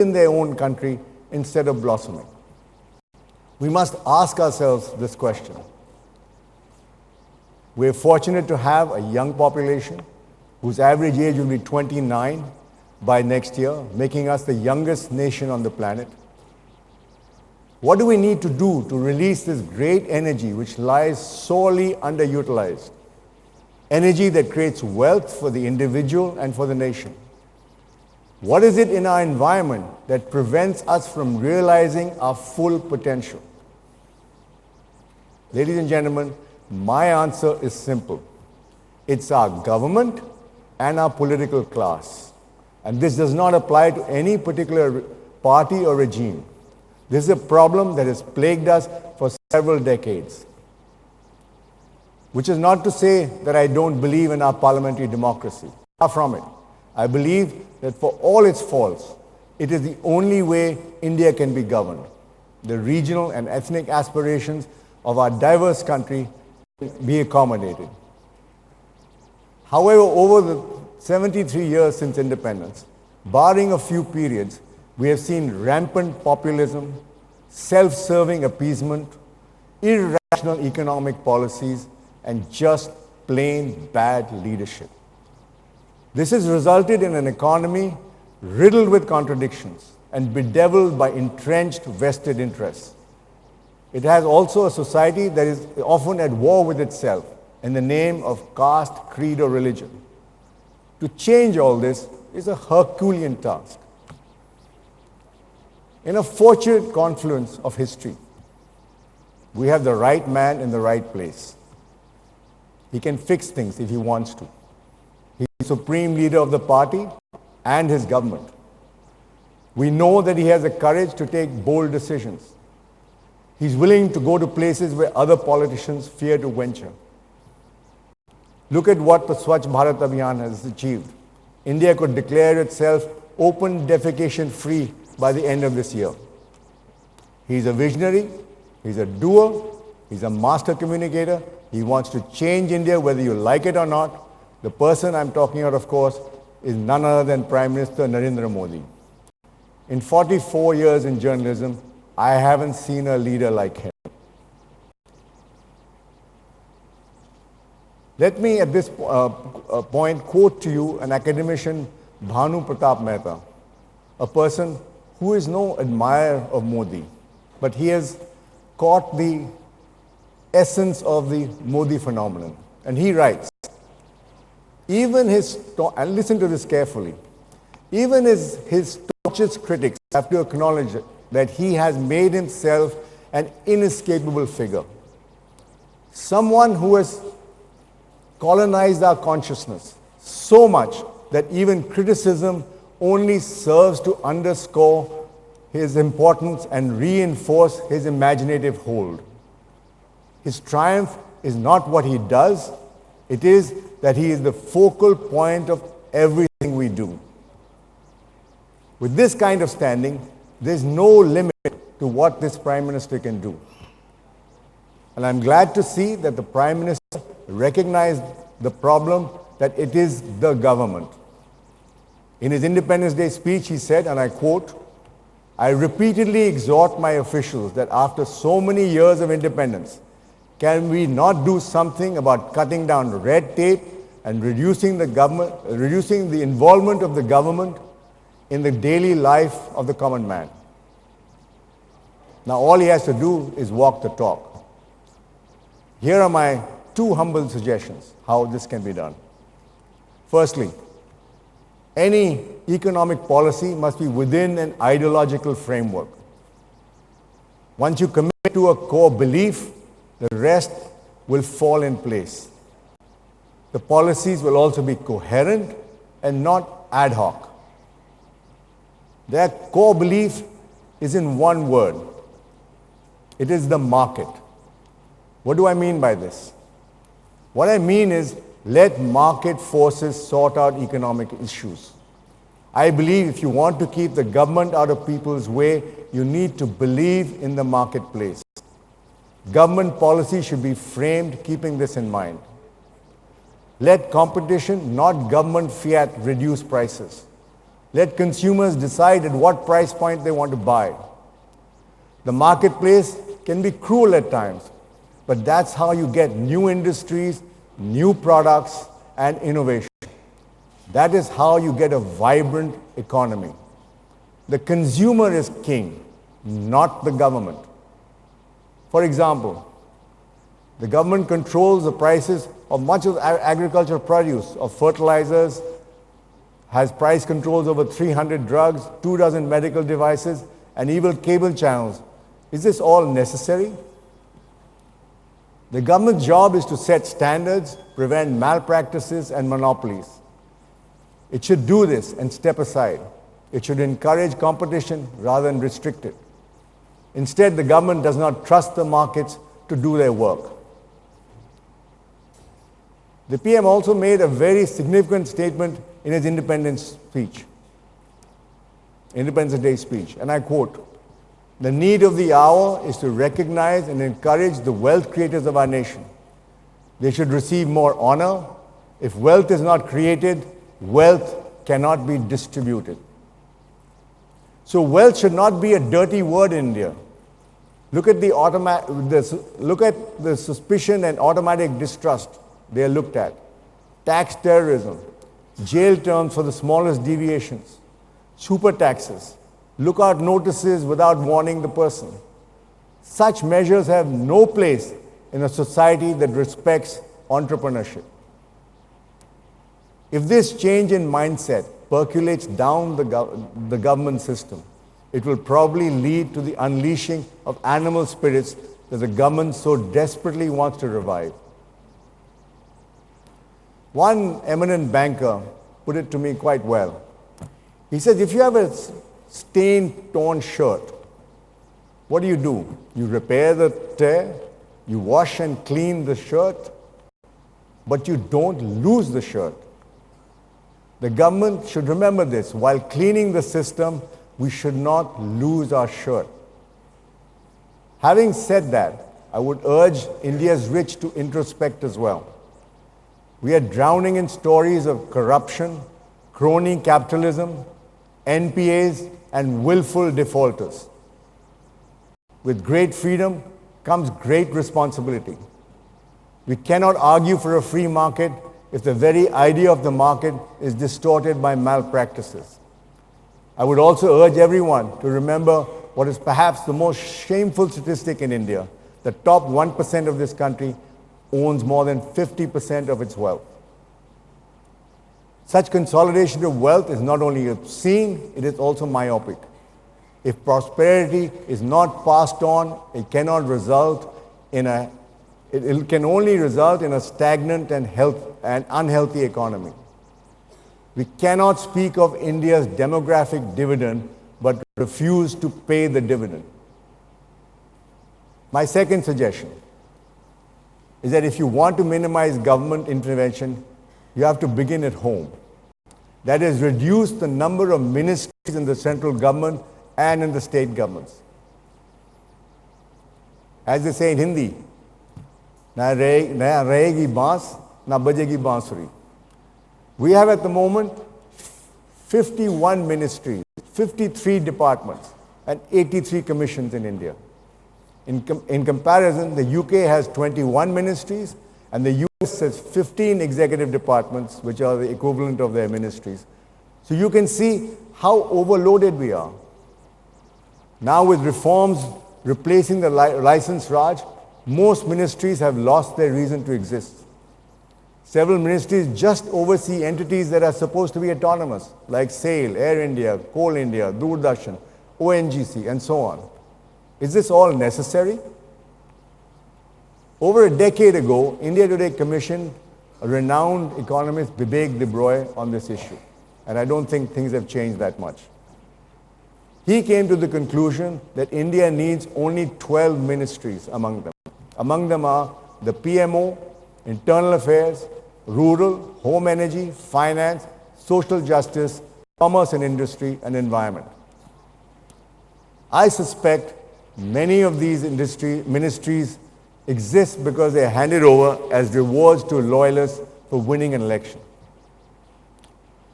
in their own country instead of blossoming. We must ask ourselves this question. We're fortunate to have a young population whose average age will be 29 by next year, making us the youngest nation on the planet. What do we need to do to release this great energy which lies sorely underutilized? Energy that creates wealth for the individual and for the nation. What is it in our environment that prevents us from realizing our full potential? Ladies and gentlemen, my answer is simple. It's our government and our political class. And this does not apply to any particular party or regime. This is a problem that has plagued us for several decades. Which is not to say that I don't believe in our parliamentary democracy. Far from it. I believe that for all its faults, it is the only way India can be governed. The regional and ethnic aspirations of our diverse country be accommodated. However, over the 73 years since independence, barring a few periods, we have seen rampant populism, self-serving appeasement, irrational economic policies, and just plain bad leadership. This has resulted in an economy riddled with contradictions and bedeviled by entrenched vested interests. It has also a society that is often at war with itself in the name of caste, creed, or religion. To change all this is a Herculean task. In a fortunate confluence of history, we have the right man in the right place. He can fix things if he wants to. He is the supreme leader of the party and his government. We know that he has the courage to take bold decisions. He's willing to go to places where other politicians fear to venture. Look at what the Swachh Bharat Abhiyan has achieved. India could declare itself open defecation free by the end of this year. He's a visionary, he's a doer, he's a master communicator. He wants to change India whether you like it or not. The person I'm talking about, of course, is none other than Prime Minister Narendra Modi. In 44 years in journalism, I haven't seen a leader like him. Let me at this point quote to you an academician, Bhanu Pratap Mehta, a person who is no admirer of Modi, but he has caught the essence of the Modi phenomenon. And he writes, even his, and listen to this carefully, even his staunchest critics have to acknowledge that he has made himself an inescapable figure. Someone who has colonized our consciousness so much that even criticism only serves to underscore his importance and reinforce his imaginative hold. His triumph is not what he does, it is that he is the focal point of everything we do. With this kind of standing, there's no limit to what this Prime Minister can do. And I'm glad to see that the Prime Minister recognized the problem that it is the government. In his Independence Day speech, he said, and I quote, "I repeatedly exhort my officials that after so many years of independence, can we not do something about cutting down red tape and reducing the involvement of the government in the daily life of the common man?" Now all he has to do is walk the talk. Here are my two humble suggestions how this can be done. Firstly, any economic policy must be within an ideological framework. Once you commit to a core belief, the rest will fall in place. The policies will also be coherent and not ad hoc. Their core belief is in one word. It is the market. What do I mean by this? What I mean is, let market forces sort out economic issues. I believe if you want to keep the government out of people's way, you need to believe in the marketplace. Government policy should be framed keeping this in mind. Let competition, not government fiat, reduce prices. Let consumers decide at what price point they want to buy. The marketplace can be cruel at times, but that's how you get new industries, new products, and innovation. That is how you get a vibrant economy. The consumer is king, not the government. For example, the government controls the prices of much of agricultural produce, of fertilizers, has price controls over 300 drugs, 24 medical devices, and even cable channels. Is this all necessary? The government's job is to set standards, prevent malpractices and monopolies. It should do this and step aside. It should encourage competition rather than restrict it. Instead, the government does not trust the markets to do their work. The PM also made a very significant statement in his Independence Day speech, and I quote, "The need of the hour is to recognize and encourage the wealth creators of our nation. They should receive more honor. If wealth is not created, wealth cannot be distributed." So wealth should not be a dirty word in India. Look at the suspicion and automatic distrust they are looked at. Tax terrorism, jail terms for the smallest deviations, super taxes, lookout notices without warning the person. Such measures have no place in a society that respects entrepreneurship. If this change in mindset percolates down the government system, it will probably lead to the unleashing of animal spirits that the government so desperately wants to revive. One eminent banker put it to me quite well. He says, if you have a stained, torn shirt, what do? You repair the tear, you wash and clean the shirt, but you don't lose the shirt. The government should remember this. While cleaning the system, we should not lose our shirt. Having said that, I would urge India's rich to introspect as well. We are drowning in stories of corruption, crony capitalism, NPAs, and willful defaulters. With great freedom comes great responsibility. We cannot argue for a free market if the very idea of the market is distorted by malpractices. I would also urge everyone to remember what is perhaps the most shameful statistic in India. The top 1% of this country owns more than 50% of its wealth. Such consolidation of wealth is not only obscene, it is also myopic. If prosperity is not passed on, it can only result in a stagnant and unhealthy economy. We cannot speak of India's demographic dividend, but refuse to pay the dividend. My second suggestion is that if you want to minimize government intervention, you have to begin at home. That is, reduce the number of ministries in the central government and in the state governments. As they say in Hindi, na rahegi baans, na bajegi bansuri. We have at the moment 51 ministries, 53 departments, and 83 commissions in India. In comparison, the UK has 21 ministries, and the US has 15 executive departments, which are the equivalent of their ministries. So you can see how overloaded we are. Now with reforms replacing the license Raj, most ministries have lost their reason to exist. Several ministries just oversee entities that are supposed to be autonomous, like SAIL, Air India, Coal India, Doordarshan, ONGC, and so on. Is this all necessary? Over a decade ago, India Today commissioned a renowned economist, Vivek Debroy, on this issue. And I don't think things have changed that much. He came to the conclusion that India needs only 12 ministries among them. Among them are the PMO, Internal Affairs, Rural, Home Energy, Finance, Social Justice, Commerce and Industry, and Environment. I suspect many of these ministries exist because they are handed over as rewards to loyalists for winning an election.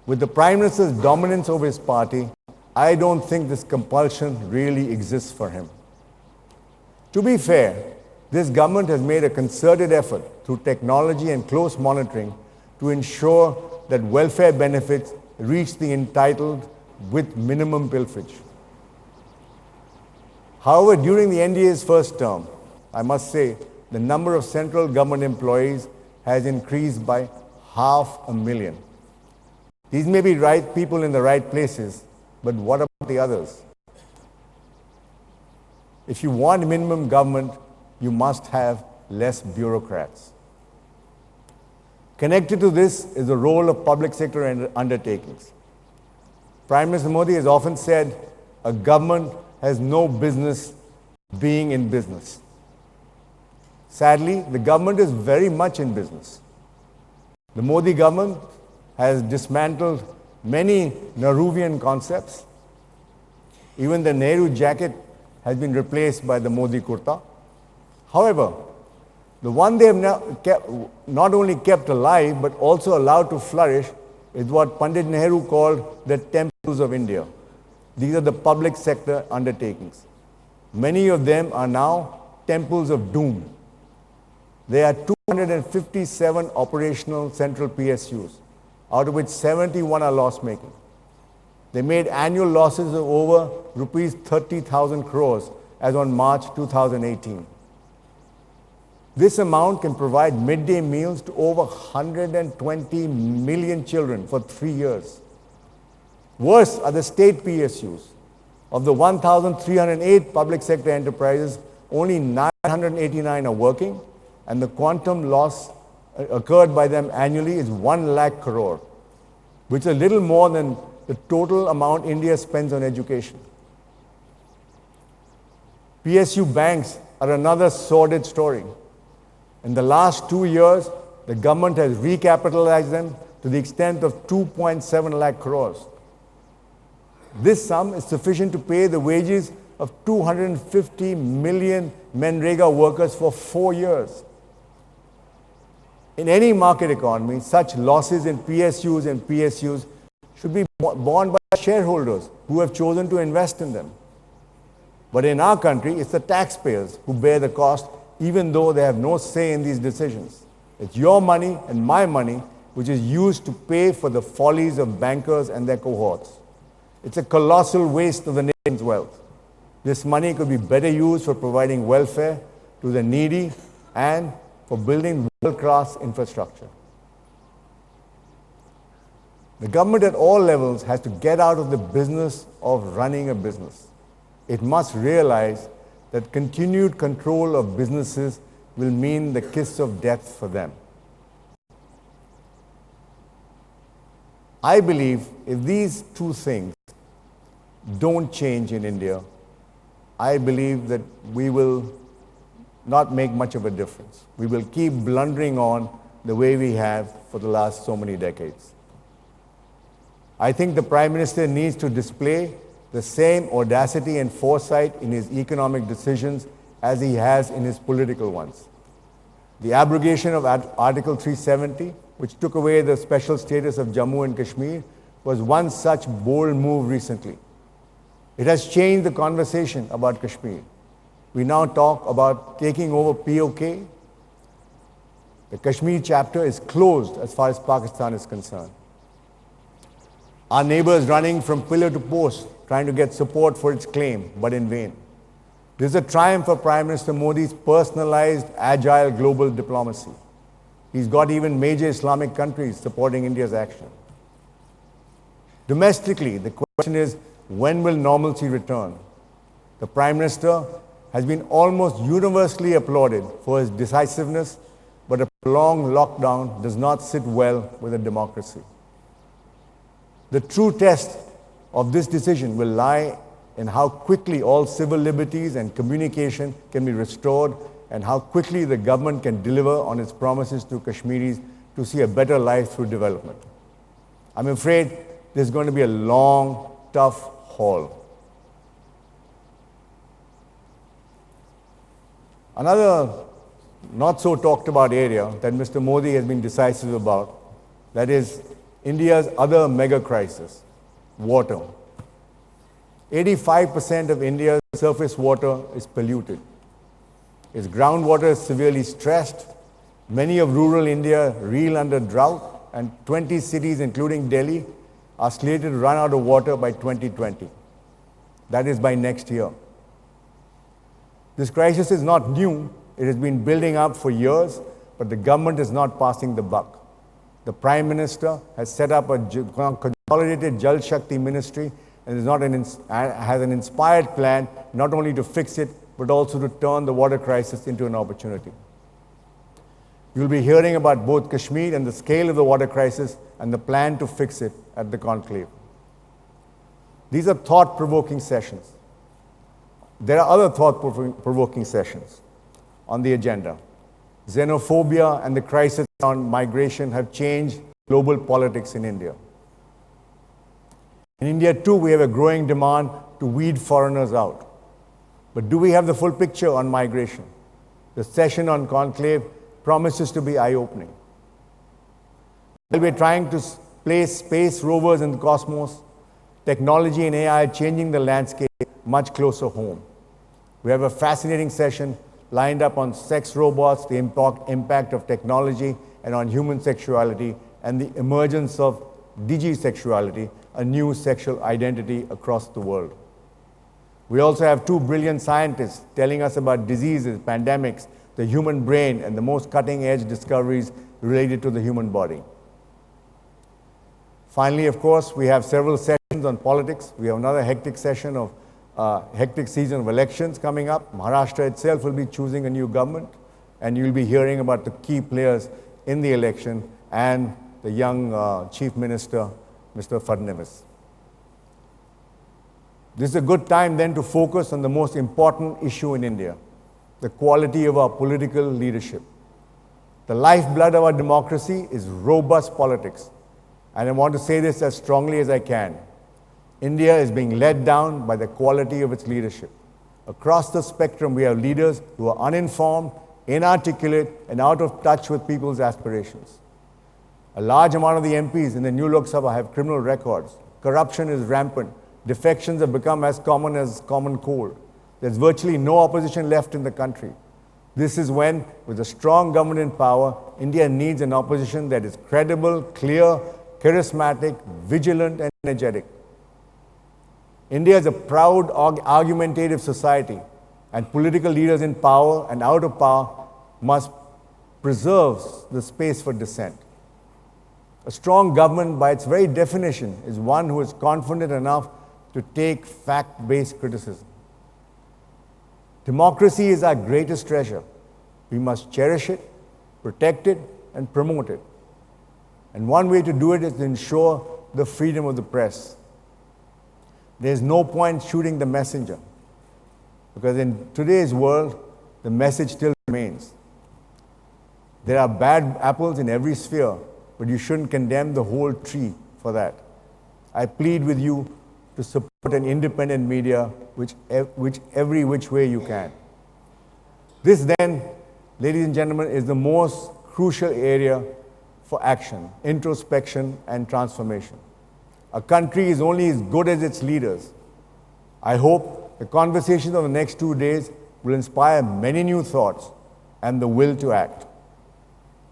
With the Prime Minister's dominance over his party, I don't think this compulsion really exists for him. To be fair, this government has made a concerted effort through technology and close monitoring to ensure that welfare benefits reach the entitled with minimum pilferage. However, during the NDA's first term, I must say, the number of central government employees has increased by 500,000. These may be right people in the right places, but what about the others? If you want minimum government, you must have less bureaucrats. Connected to this is the role of public sector undertakings. Prime Minister Modi has often said, a government has no business being in business. Sadly, the government is very much in business. The Modi government has dismantled many Nehruvian concepts. Even the Nehru jacket has been replaced by the Modi kurta. However, the one they have not only kept alive but also allowed to flourish is what Pandit Nehru called the temples of India. These are the public sector undertakings. Many of them are now temples of doom. There are 257 operational central PSUs, out of which 71 are loss-making. They made annual losses of over rupees 30,000 crores as on March 2018. This amount can provide midday meals to over 120 million children for 3 years. Worse are the state PSUs. Of the 1,308 public sector enterprises, only 989 are working, and the quantum loss occurred by them annually is 1 lakh crore, which is a little more than the total amount India spends on education. PSU banks are another sordid story. In the last 2 years, the government has recapitalized them to the extent of 2.7 lakh crores. This sum is sufficient to pay the wages of 250 million Manrega workers for 4 years. In any market economy, such losses in PSUs and PSUs should be borne by shareholders who have chosen to invest in them. But in our country, it's the taxpayers who bear the cost, even though they have no say in these decisions. It's your money and my money which is used to pay for the follies of bankers and their cohorts. It's a colossal waste of the nation's wealth. This money could be better used for providing welfare to the needy and for building world-class infrastructure. The government at all levels has to get out of the business of running a business. It must realize that continued control of businesses will mean the kiss of death for them. I believe if these two things don't change in India, I believe that we will not make much of a difference. We will keep blundering on the way we have for the last so many decades. I think the Prime Minister needs to display the same audacity and foresight in his economic decisions as he has in his political ones. The abrogation of Article 370, which took away the special status of Jammu and Kashmir, was one such bold move recently. It has changed the conversation about Kashmir. We now talk about taking over POK. The Kashmir chapter is closed as far as Pakistan is concerned. Our neighbor is running from pillar to post, trying to get support for its claim, but in vain. This is a triumph for Prime Minister Modi's personalized, agile global diplomacy. He's got even major Islamic countries supporting India's action. Domestically, the question is, when will normalcy return? The Prime Minister has been almost universally applauded for his decisiveness, but a prolonged lockdown does not sit well with a democracy. The true test of this decision will lie in how quickly all civil liberties and communication can be restored and how quickly the government can deliver on its promises to Kashmiris to see a better life through development. I'm afraid this is going to be a long, tough haul. Another not so talked about area that Mr. Modi has been decisive about, that is India's other mega crisis, water. 85% of India's surface water is polluted. Its groundwater is severely stressed. Many of rural India reel under drought, and 20 cities, including Delhi, are slated to run out of water by 2020. That is by next year. This crisis is not new. It has been building up for years, but the government is not passing the buck. The Prime Minister has set up a consolidated Jal Shakti ministry and has an inspired plan not only to fix it, but also to turn the water crisis into an opportunity. You'll be hearing about both Kashmir and the scale of the water crisis and the plan to fix it at the Conclave. These are thought-provoking sessions. There are other thought-provoking sessions on the agenda. Xenophobia and the crisis on migration have changed global politics in India. In India, too, we have a growing demand to weed foreigners out. But do we have the full picture on migration? The session on Conclave promises to be eye-opening. While we're trying to place space rovers in the cosmos, technology and AI are changing the landscape much closer home. We have a fascinating session lined up on sex robots, the impact of technology, and on human sexuality, and the emergence of digisexuality, a new sexual identity across the world. We also have two brilliant scientists telling us about diseases, pandemics, the human brain, and the most cutting-edge discoveries related to the human body. Finally, of course, we have several sessions on politics. We have another hectic season of elections coming up. Maharashtra itself will be choosing a new government, and you'll be hearing about the key players in the election and the young Chief Minister, Mr. Fadnavis. This is a good time then to focus on the most important issue in India, the quality of our political leadership. The lifeblood of our democracy is robust politics, and I want to say this as strongly as I can. India is being led down by the quality of its leadership. Across the spectrum, we have leaders who are uninformed, inarticulate, and out of touch with people's aspirations. A large amount of the MPs in the new Lok Sabha have criminal records. Corruption is rampant. Defections have become as common cold. There's virtually no opposition left in the country. This is when, with a strong government in power, India needs an opposition that is credible, clear, charismatic, vigilant, and energetic. India is a proud, argumentative society, and political leaders in power and out of power must preserve the space for dissent. A strong government, by its very definition, is one who is confident enough to take fact-based criticism. Democracy is our greatest treasure. We must cherish it, protect it, and promote it. And one way to do it is to ensure the freedom of the press. There's no point shooting the messenger, because in today's world, the message still remains. There are bad apples in every sphere, but you shouldn't condemn the whole tree for that. I plead with you to support an independent media every which way you can. This then, ladies and gentlemen, is the most crucial area for action, introspection, and transformation. A country is only as good as its leaders. I hope the conversations of the next 2 days will inspire many new thoughts and the will to act.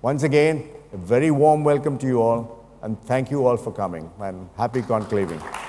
Once again, a very warm welcome to you all, and thank you all for coming, and happy conclaving.